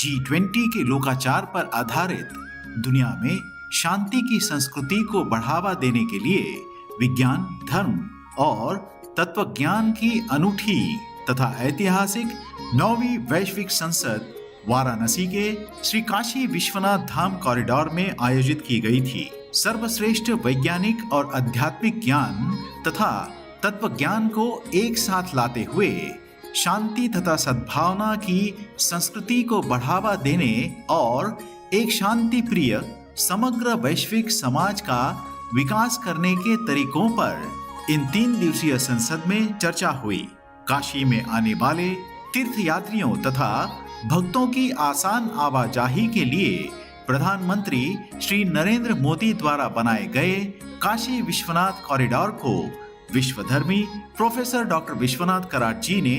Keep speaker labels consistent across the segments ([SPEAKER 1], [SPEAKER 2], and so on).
[SPEAKER 1] G20 के लोकाचार पर आधारित दुनिया में शांति की संस्कृति को बढ़ावा देने के लिए विज्ञान, धर्म और तत्वज्ञान की अनूठी तथा ऐतिहासिक 9वीं वैश्विक संसद वाराणसी के श्री काशी विश्वनाथ धाम कॉरिडोर में आयोजित की गई थी। सर्वश्रेष्ठ वैज्ञानिक और आध्यात्मिक ज्ञान तथा तत्व ज्ञान को एक साथ लाते हुए शांति तथा सद्भावना की संस्कृति को बढ़ावा देने और एक शांति प्रिय समग्र वैश्विक समाज का विकास करने के तरीकों पर इन 3 दिवसीय संसद में चर्चा हुई। काशी में आने वाले तीर्थयात्रियों तथा भक्तों की आसान आवाजाही के लिए प्रधानमंत्री श्री नरेंद्र मोदी द्वारा बनाए गए काशी विश्वनाथ कॉरिडोर को विश्वधर्मी प्रोफेसर डॉक्टर विश्वनाथ कराट जी ने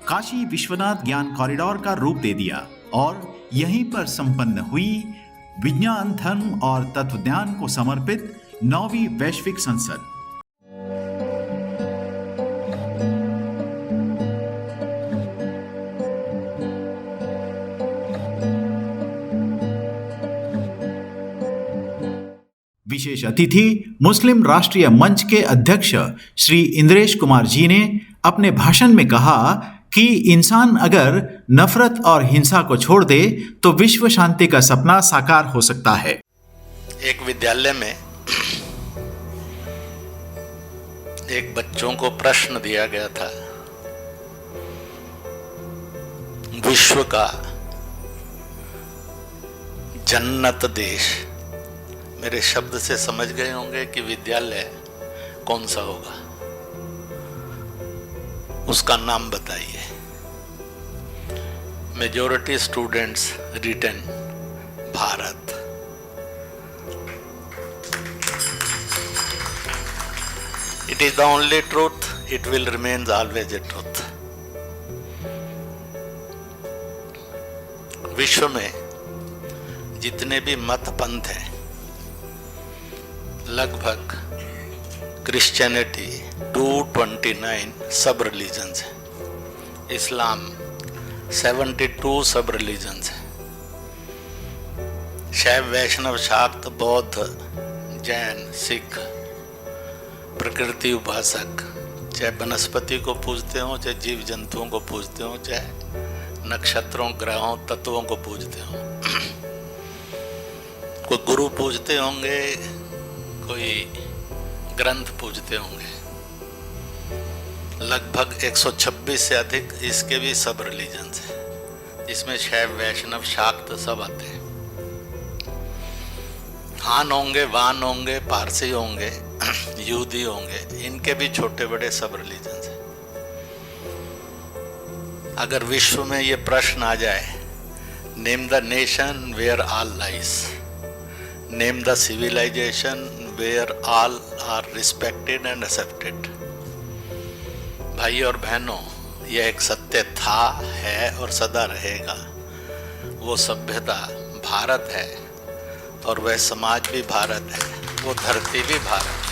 [SPEAKER 1] काशी विश्वनाथ ज्ञान कॉरिडोर का रूप दे दिया और यहीं पर संपन्न हुई विज्ञान, धर्म और तत्वज्ञान को समर्पित 9वीं वैश्विक संसद। विशेष अतिथि मुस्लिम राष्ट्रीय मंच के अध्यक्ष श्री इंद्रेश कुमार जी ने अपने भाषण में कहा कि इंसान अगर नफरत और हिंसा को छोड़ दे तो विश्व शांति का सपना साकार हो सकता है।
[SPEAKER 2] एक विद्यालय में एक बच्चों को प्रश्न दिया गया था, विश्व का जन्नत देश, मेरे शब्द से समझ गए होंगे कि विद्यालय कौन सा होगा, उसका नाम बताइए। Majority students written Bharat. It is the only truth, it will remain always a truth. विश्व में जितने भी मत पंथ हैं, लगभग क्रिश्चियनिटी 229 सब रिलीजन्स है, इस्लाम 72 सब रिलीजन्स है, शैव, वैष्णव, शाक्त, बौद्ध, जैन, सिख, प्रकृति उपासक, चाहे वनस्पति को पूजते हो, चाहे जीव जंतुओं को पूजते हो, चाहे नक्षत्रों, ग्रहों, तत्वों को पूजते हो। कोई गुरु पूजते होंगे, कोई ग्रंथ पूजते होंगे। लगभग 126 से अधिक इसके भी सब रिलीजन्स हैं, जिसमें शैव, वैष्णव, शाक्त सब आते हैं। हान होंगे, वान होंगे, पारसी होंगे, यहूदी होंगे, इनके भी छोटे बड़े सब रिलीजन्स हैं। अगर विश्व में ये प्रश्न आ जाए, name the nation where all lies, name the civilization where all are respected and accepted. भाई और बहनों, यह एक सत्य था, है और सदा रहेगा। वो सभ्यता भारत है और वह समाज भी भारत है, वो धरती भी भारत है।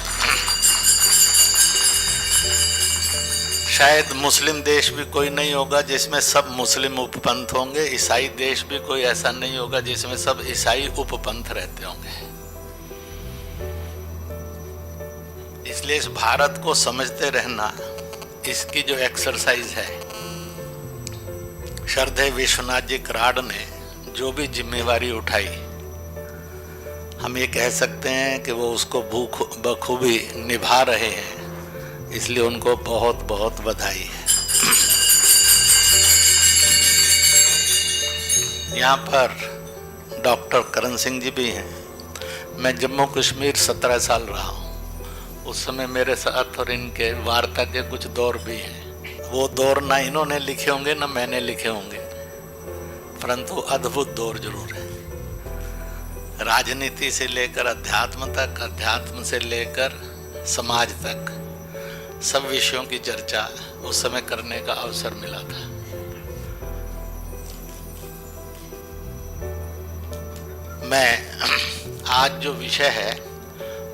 [SPEAKER 2] शायद मुस्लिम देश भी कोई नहीं होगा जिसमें सब मुस्लिम उपपंथ होंगे, ईसाई देश भी कोई ऐसा नहीं होगा जिसमें सब ईसाई उपपंथ रहते होंगे। इसलिए इस भारत को समझते रहना, इसकी जो एक्सरसाइज है, श्रद्धेय विश्वनाथ जी कराड़ ने जो भी जिम्मेवारी उठाई, हम ये कह सकते हैं कि वो उसको बखूबी निभा रहे हैं, इसलिए उनको बहुत बहुत बधाई है। यहाँ पर डॉक्टर करण सिंह जी भी हैं। मैं जम्मू कश्मीर 17 साल रहा हूँ। उस समय मेरे साथ और इनके वार्ता के कुछ दौर भी हैं। वो दौर ना इन्होंने लिखे होंगे ना मैंने लिखे होंगे, परंतु अद्भुत दौर जरूर है। राजनीति से लेकर अध्यात्म तक, अध्यात्म से लेकर समाज तक, सब विषयों की चर्चा उस समय करने का अवसर मिला था। मैं आज जो विषय है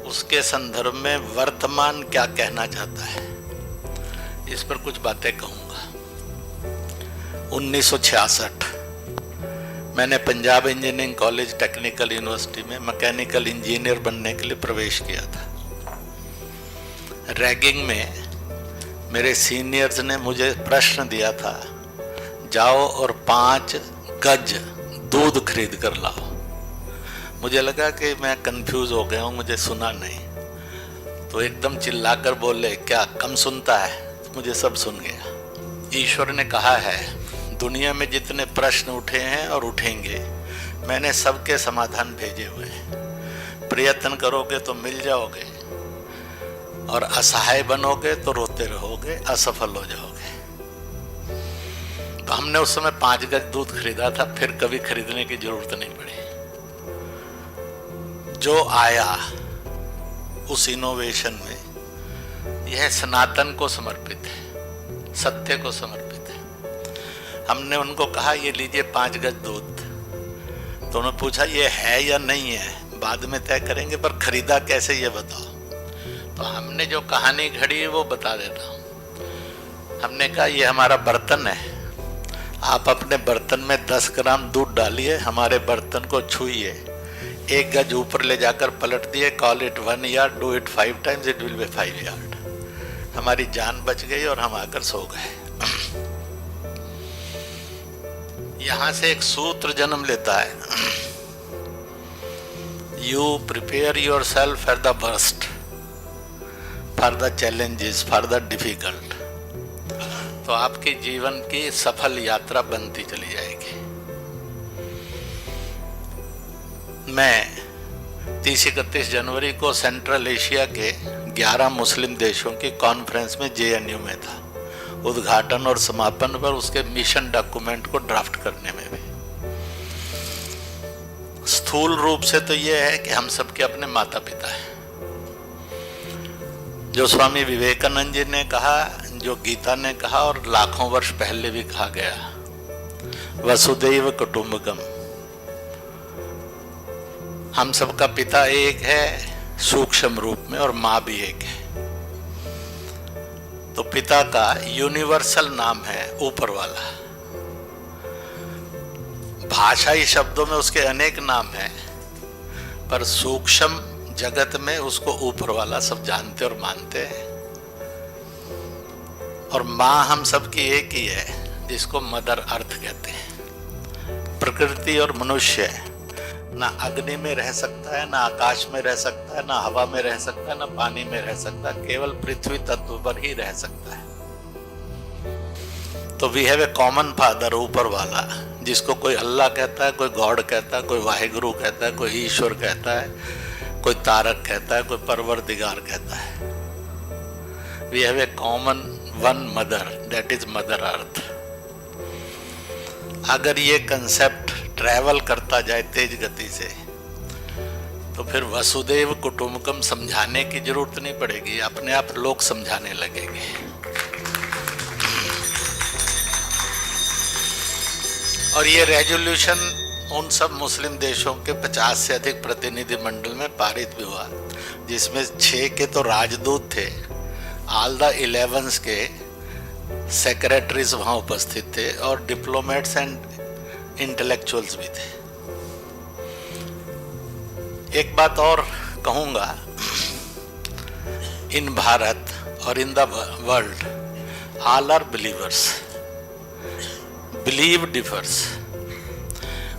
[SPEAKER 2] उसके संदर्भ में वर्तमान क्या कहना चाहता है, इस पर कुछ बातें कहूंगा। 1966 मैंने Punjab engineering college technical university में मैकेनिकल इंजीनियर बनने के लिए प्रवेश किया था। रैगिंग में मेरे सीनियर्स ने मुझे प्रश्न दिया था, जाओ और 5 गज दूध खरीद कर लाओ। मुझे लगा कि मैं कंफ्यूज हो गया हूँ, मुझे सुना नहीं, तो एकदम चिल्लाकर बोले, क्या कम सुनता है? मुझे सब सुन गया। ईश्वर ने कहा है, दुनिया में जितने प्रश्न उठे हैं और उठेंगे, मैंने सबके समाधान भेजे हुए हैं। प्रयत्न करोगे तो मिल जाओगे, और असहाय बनोगे तो रोते रहोगे, असफल हो जाओगे। तो हमने उस समय 5 गज दूध खरीदा था, फिर कभी खरीदने की जरूरत नहीं पड़ी। जो आया उस इनोवेशन में, यह सनातन को समर्पित है, सत्य को समर्पित है। हमने उनको कहा, ये लीजिए 5 गज दूध। तो उन्होंने पूछा, ये है या नहीं है बाद में तय करेंगे, पर खरीदा कैसे ये बताओ। तो हमने जो कहानी घड़ी वो बता देता हूँ। हमने कहा, ये हमारा बर्तन है, आप अपने बर्तन में 10 ग्राम दूध डालिए, हमारे बर्तन को छुइए, 1 गज ऊपर ले जाकर पलट दिए, call it 1 yard, do it 5 times, it will be 5 yard. हमारी जान बच गई और हम आकर सो गए। यहां से एक सूत्र जन्म लेता है, you prepare your self for the worst, for the challenges, for the difficult. तो आपकी जीवन की सफल यात्रा बनती चली जाएगी। मैं 30-31 जनवरी को सेंट्रल एशिया के 11 मुस्लिम देशों की कॉन्फ्रेंस में JNU में था, उद्घाटन और समापन पर, उसके मिशन डॉक्यूमेंट को ड्राफ्ट करने में भी। स्थूल रूप से तो यह है कि हम सबके अपने माता पिता हैं। जो स्वामी विवेकानंद जी ने कहा, जो गीता ने कहा और लाखों वर्ष पहले भी कहा गया, वसुदैव कुटुंबकम, हम सबका पिता एक है सूक्ष्म रूप में और माँ भी एक है। तो पिता का यूनिवर्सल नाम है ऊपर वाला। भाषाई शब्दों में उसके अनेक नाम हैं, पर सूक्ष्म जगत में उसको ऊपर वाला सब जानते और मानते हैं। और माँ हम सबकी एक ही है, जिसको मदर अर्थ कहते हैं। प्रकृति और मनुष्य ना अग्नि में रह सकता है, ना आकाश में रह सकता है, ना हवा में रह सकता है, ना पानी में रह सकता है, केवल पृथ्वी तत्व पर ही रह सकता है। तो we have a common father, ऊपर वाला, जिसको कोई अल्लाह कहता है, कोई गॉड कहता है, कोई वाहिगुरु कहता है, कोई ईश्वर कहता है, कोई तारक कहता है, कोई परवरदिगार कहता है। We have a common one mother, that is mother earth. अगर ये कंसेप्ट ट्रैवल करता जाए तेज गति से, तो फिर वसुदेव कुटुंबकम समझाने की जरूरत नहीं पड़ेगी, अपने आप लोग समझाने लगेंगे। और ये रेजोल्यूशन उन सब मुस्लिम देशों के 50 से अधिक प्रतिनिधि मंडल में पारित भी हुआ, जिसमें 6 के तो राजदूत थे, ऑल द 11 के सेक्रेटरीज वहां उपस्थित थे, और डिप्लोमेट्स एंड इंटेलेक्चुअल्स भी थे। एक बात और कहूंगा, इन भारत और in the world all are believers. Believe differs.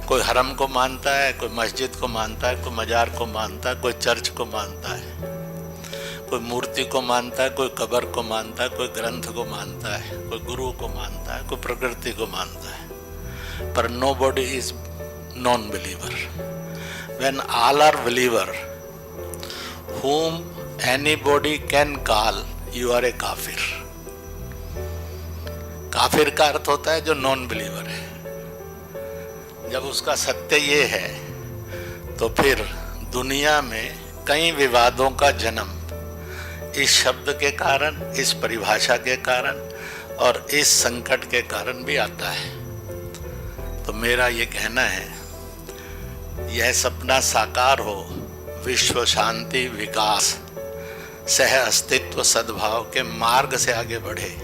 [SPEAKER 2] कोई हरम को मानता है, कोई मस्जिद को मानता है, कोई मजार को मानता है, कोई चर्च को मानता है, कोई मूर्ति को मानता है, कोई कब्र को मानता है, कोई ग्रंथ को मानता है, कोई गुरु को मानता है, कोई प्रकृति को मानता है, पर nobody is non-believer. When all are believer, whom anybody can call, you are a kafir. काफिर का अर्थ होता है जो नॉन बिलीवर है। जब उसका सत्य ये है, तो फिर दुनिया में कई विवादों का जन्म इस शब्द के कारण, इस परिभाषा के कारण और इस संकट के कारण भी आता है। तो मेरा ये कहना है, यह सपना साकार हो, विश्व शांति, विकास, सह अस्तित्व, सद्भाव के मार्ग से आगे बढ़े।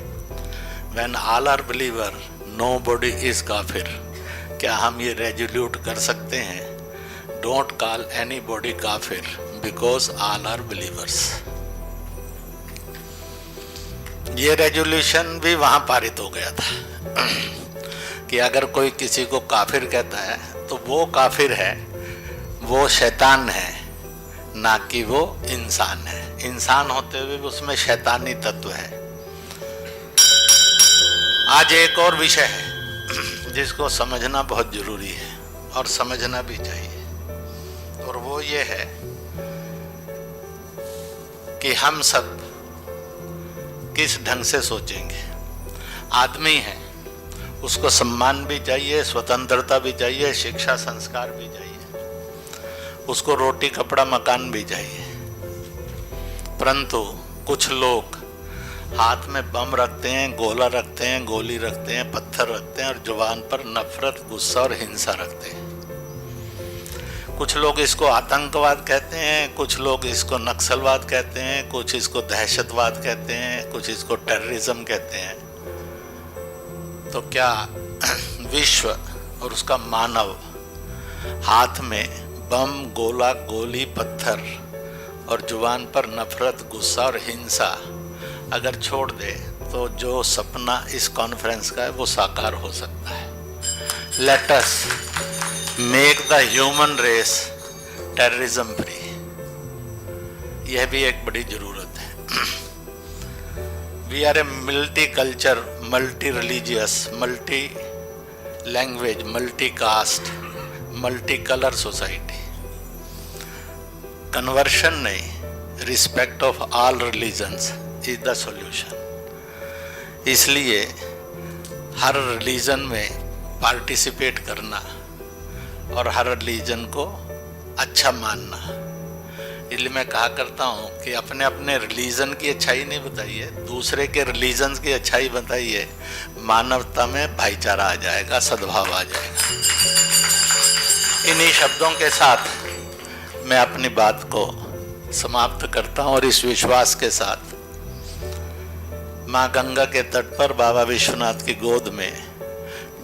[SPEAKER 2] When all are believer, nobody is kafir. क्या हम ये रेजोल्यूट कर सकते हैं, डोंट कॉल एनीबॉडी काफिर बिकॉज ऑल आर बिलीवर्स। ये रेजोल्यूशन भी वहां पारित हो गया था कि अगर कोई किसी को काफिर कहता है तो वो काफिर है, वो शैतान है, ना कि वो इंसान है। इंसान होते हुए भी उसमें शैतानी तत्व है। आज एक और विषय है जिसको समझना बहुत जरूरी है और समझना भी चाहिए, और वो ये है कि हम सब किस ढंग से सोचेंगे। आदमी है, उसको सम्मान भी चाहिए, स्वतंत्रता भी चाहिए, शिक्षा संस्कार भी चाहिए, उसको रोटी कपड़ा मकान भी चाहिए। परंतु कुछ लोग हाथ में बम रखते हैं, गोला रखते हैं, गोली रखते हैं, पत्थर रखते हैं और जुबान पर नफरत, गुस्सा और हिंसा रखते हैं। कुछ लोग इसको आतंकवाद कहते हैं, कुछ लोग इसको नक्सलवाद कहते हैं, कुछ इसको दहशतवाद कहते हैं, कुछ इसको टेररिज्म कहते हैं। तो क्या विश्व और उसका मानव हाथ में बम, गोला, गोली, पत्थर और जुबान पर नफरत, गुस्सा और हिंसा अगर छोड़ दे तो जो सपना इस कॉन्फ्रेंस का है वो साकार हो सकता है। Let us make the human race terrorism free. यह भी एक बड़ी जरूरत है। We are a multi culture, multi religious, multi language, multi caste, multi colour society. Conversion नहीं, respect of all religions is the solution. इसलिए हर रिलीजन में पार्टिसिपेट करना और हर रिलीजन को अच्छा मानना। इसलिए मैं कहा करता हूँ कि अपने अपने रिलीजन की अच्छाई नहीं बताइए, दूसरे के रिलीजन की अच्छाई बताइए। मानवता में भाईचारा आ जाएगा, सद्भाव आ जाएगा। इन्हीं शब्दों के साथ मैं अपनी बात को समाप्त करता हूँ और इस विश्वास के साथ माँ गंगा के तट पर बाबा विश्वनाथ की गोद में,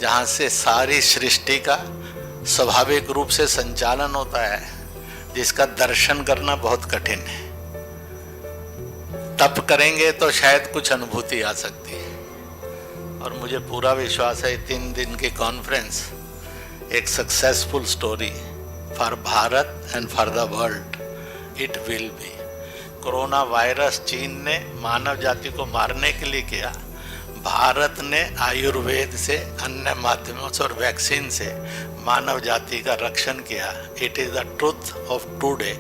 [SPEAKER 2] जहाँ से सारी सृष्टि का स्वाभाविक रूप से संचालन होता है, जिसका दर्शन करना बहुत कठिन है। तप करेंगे तो शायद कुछ अनुभूति आ सकती है। और मुझे पूरा विश्वास है 3 दिन की कॉन्फ्रेंस एक successful story for Bharat and for the world it will be. Corona virus चीन ने मानव जाति को मारने के लिए किया, भारत ने आयुर्वेद से, अन्य माध्यमों से और वैक्सीन से मानव जाति का रक्षण किया। It is the truth of today.